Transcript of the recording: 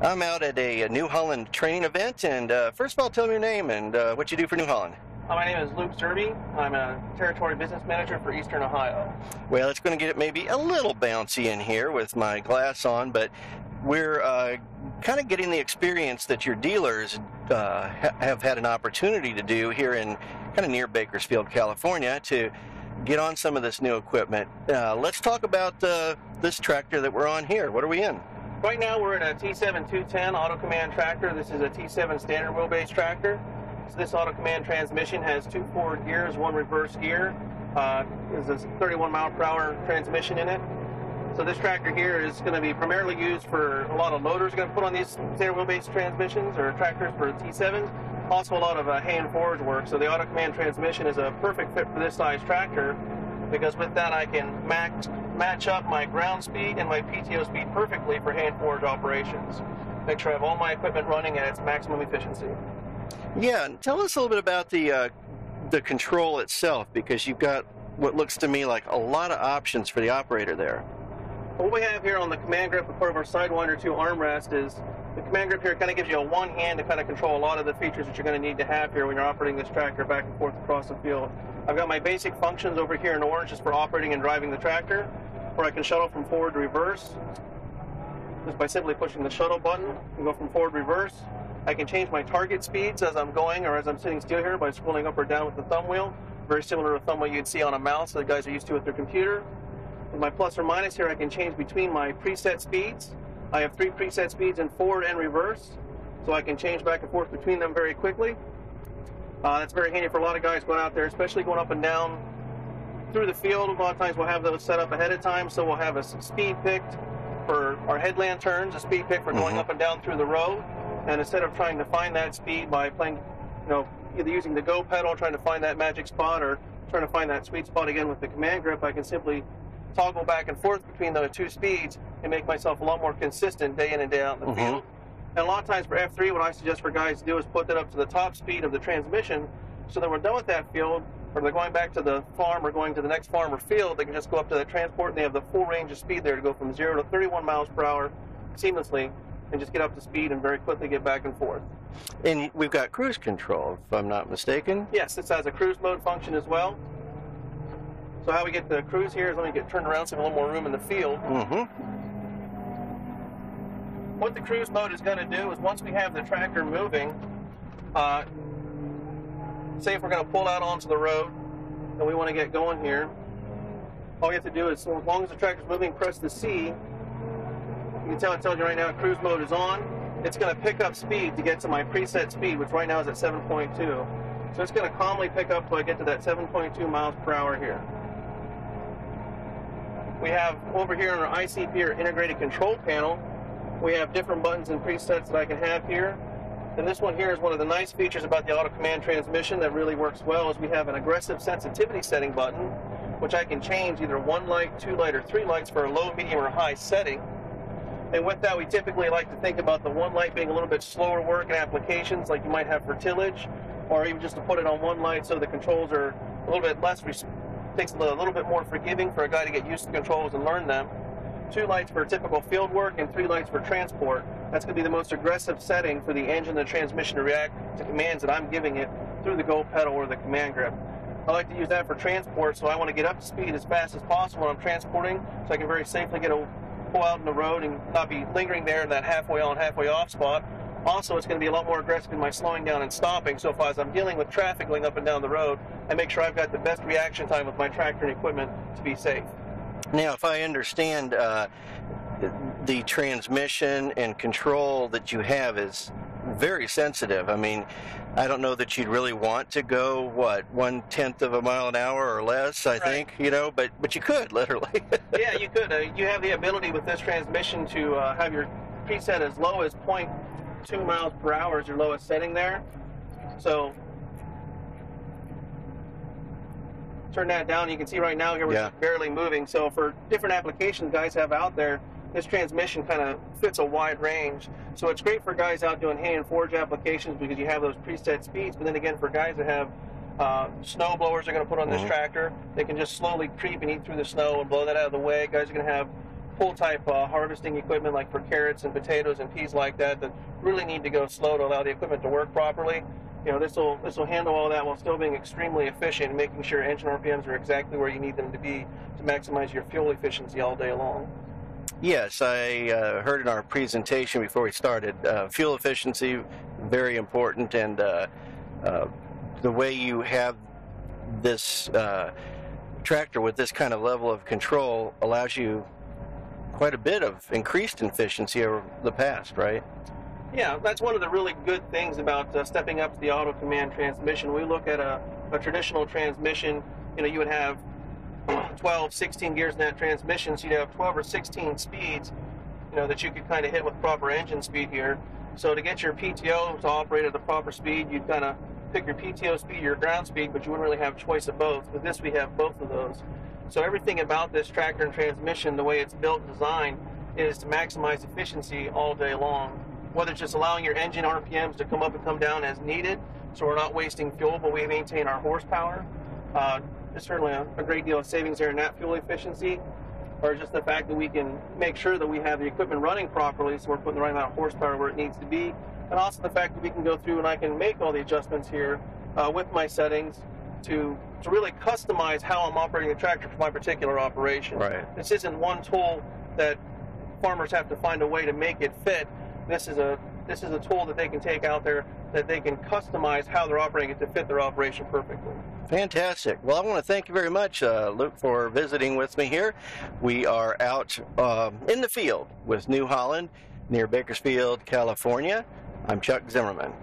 I'm out at a New Holland training event, and first of all, tell me your name and what you do for New Holland. My name is Luke Zerby. I'm a Territory Business Manager for Eastern Ohio. Well, it's going to get maybe a little bouncy in here with my glass on, but we're kind of getting the experience that your dealers have had an opportunity to do here in kind of near Bakersfield, California, to get on some of this new equipment. Let's talk about this tractor that we're on here. What are we in? Right now we're in a T7 210 auto command tractor. This is a T7 standard wheelbase tractor. So this auto command transmission has 2 forward gears, 1 reverse gear. There's a 31 mile per hour transmission in it. So this tractor here is going to be primarily used for a lot of loaders going to put on these standard wheelbase transmissions or tractors for T7s. Also a lot of hand forge work. So the auto command transmission is a perfect fit for this size tractor, because with that I can match up my ground speed and my PTO speed perfectly for hand forge operations. Make sure I have all my equipment running at its maximum efficiency. Yeah, and tell us a little bit about the control itself, because you've got what looks to me like a lot of options for the operator there. What we have here on the command grip, a part of our Sidewinder 2 armrest, is the command grip here kind of gives you a one hand to kind of control a lot of the features that you're going to need to have here when you're operating this tractor back and forth across the field. I've got my basic functions over here in orange just for operating and driving the tractor, where I can shuttle from forward to reverse just by simply pushing the shuttle button and go from forward to reverse. I can change my target speeds as I'm going or as I'm sitting still here by scrolling up or down with the thumb wheel, very similar to a thumb wheel you'd see on a mouse that guys are used to with their computer. With my plus or minus here, I can change between my preset speeds. I have 3 preset speeds in forward and reverse, so I can change back and forth between them very quickly. That's very handy for a lot of guys going out there, especially going up and down through the field. A lot of times we'll have those set up ahead of time, so we'll have a speed picked for our headland turns, a speed pick for going up and down through the road. And instead of trying to find that speed by playing, either using the go pedal, trying to find that magic spot, or trying to find that sweet spot again with the command grip, I can simply toggle back and forth between those 2 speeds and make myself a lot more consistent day in and day out in the field. And a lot of times for F3, what I suggest for guys to do is put that up to the top speed of the transmission, so that we're done with that field, or they're going back to the farm or going to the next farm or field, they can just go up to that transport and they have the full range of speed there to go from 0 to 31 miles per hour seamlessly and just get up to speed and very quickly get back and forth. And we've got cruise control, if I'm not mistaken. Yes, this has a cruise mode function as well. So how we get the cruise here is let me get turned around so we have a little more room in the field. What the cruise mode is going to do is once we have the tractor moving, say if we're going to pull out onto the road and we want to get going here, all we have to do is, so as long as the tractor's moving, press the C. You can tell it tells you right now cruise mode is on. It's going to pick up speed to get to my preset speed, which right now is at 7.2. So it's going to calmly pick up till I get to that 7.2 miles per hour here. We have over here on our ICP or integrated control panel, we have different buttons and presets that I can have here. And this one here is one of the nice features about the auto command transmission that really works well, is we have an aggressive sensitivity setting button, which I can change either 1 light, 2 light, or 3 lights for a low, medium, or high setting. And with that, we typically like to think about the 1 light being a little bit slower work in applications like you might have for tillage, or even just to put it on 1 light so the controls are a little bit less, takes a little bit more forgiving for a guy to get used to controls and learn them. 2 lights for typical field work and 3 lights for transport. That's going to be the most aggressive setting for the engine and the transmission to react to commands that I'm giving it through the go pedal or the command grip. I like to use that for transport, so I want to get up to speed as fast as possible when I'm transporting, so I can very safely pull out in the road and not be lingering there in that halfway on, halfway off spot. Also, it's going to be a lot more aggressive in my slowing down and stopping, so if as I'm dealing with traffic going up and down the road, I make sure I've got the best reaction time with my tractor and equipment to be safe. Now, if I understand, the transmission and control that you have is very sensitive. I mean, I don't know that you'd really want to go, what, 1/10 of a mile an hour or less, I think, but you could, literally. Yeah, you could. You have the ability with this transmission to have your preset as low as 0.2 miles per hour as your lowest setting there. So turn that down. You can see right now here we're just barely moving. So for different applications guys have out there, this transmission kind of fits a wide range. So it's great for guys out doing hand forge applications because you have those preset speeds. But then again, for guys that have snow blowers they're going to put on this tractor, they can just slowly creep and eat through the snow and blow that out of the way. Guys are going to have pull type harvesting equipment like for carrots and potatoes and peas like that really need to go slow to allow the equipment to work properly. You know, this will handle all that while still being extremely efficient and making sure engine RPMs are exactly where you need them to be to maximize your fuel efficiency all day long. Yes, I heard in our presentation before we started, fuel efficiency, very important, and the way you have this tractor with this kind of level of control allows you quite a bit of increased efficiency over the past, right? Yeah, that's one of the really good things about stepping up to the auto command transmission. We look at a traditional transmission, you know, you would have 12, 16 gears in that transmission, so you'd have 12 or 16 speeds, you know, that you could kind of hit with proper engine speed here. So to get your PTO to operate at the proper speed, you'd kind of pick your PTO speed, your ground speed, but you wouldn't really have choice of both. With this, we have both of those. So everything about this tractor and transmission, the way it's built and designed, is to maximize efficiency all day long. Whether it's just allowing your engine RPMs to come up and come down as needed, so we're not wasting fuel, but we maintain our horsepower. There's certainly a great deal of savings there in that fuel efficiency, or just the fact that we can make sure that we have the equipment running properly, so we're putting the right amount of horsepower where it needs to be, and also the fact that we can go through and I can make all the adjustments here with my settings to really customize how I'm operating the tractor for my particular operation. Right. This isn't one tool that farmers have to find a way to make it fit. This is a tool that they can take out there that they can customize how they're operating it to fit their operation perfectly. Fantastic. Well, I want to thank you very much, Luke, for visiting with me here. We are out in the field with New Holland near Bakersfield, California. I'm Chuck Zimmerman.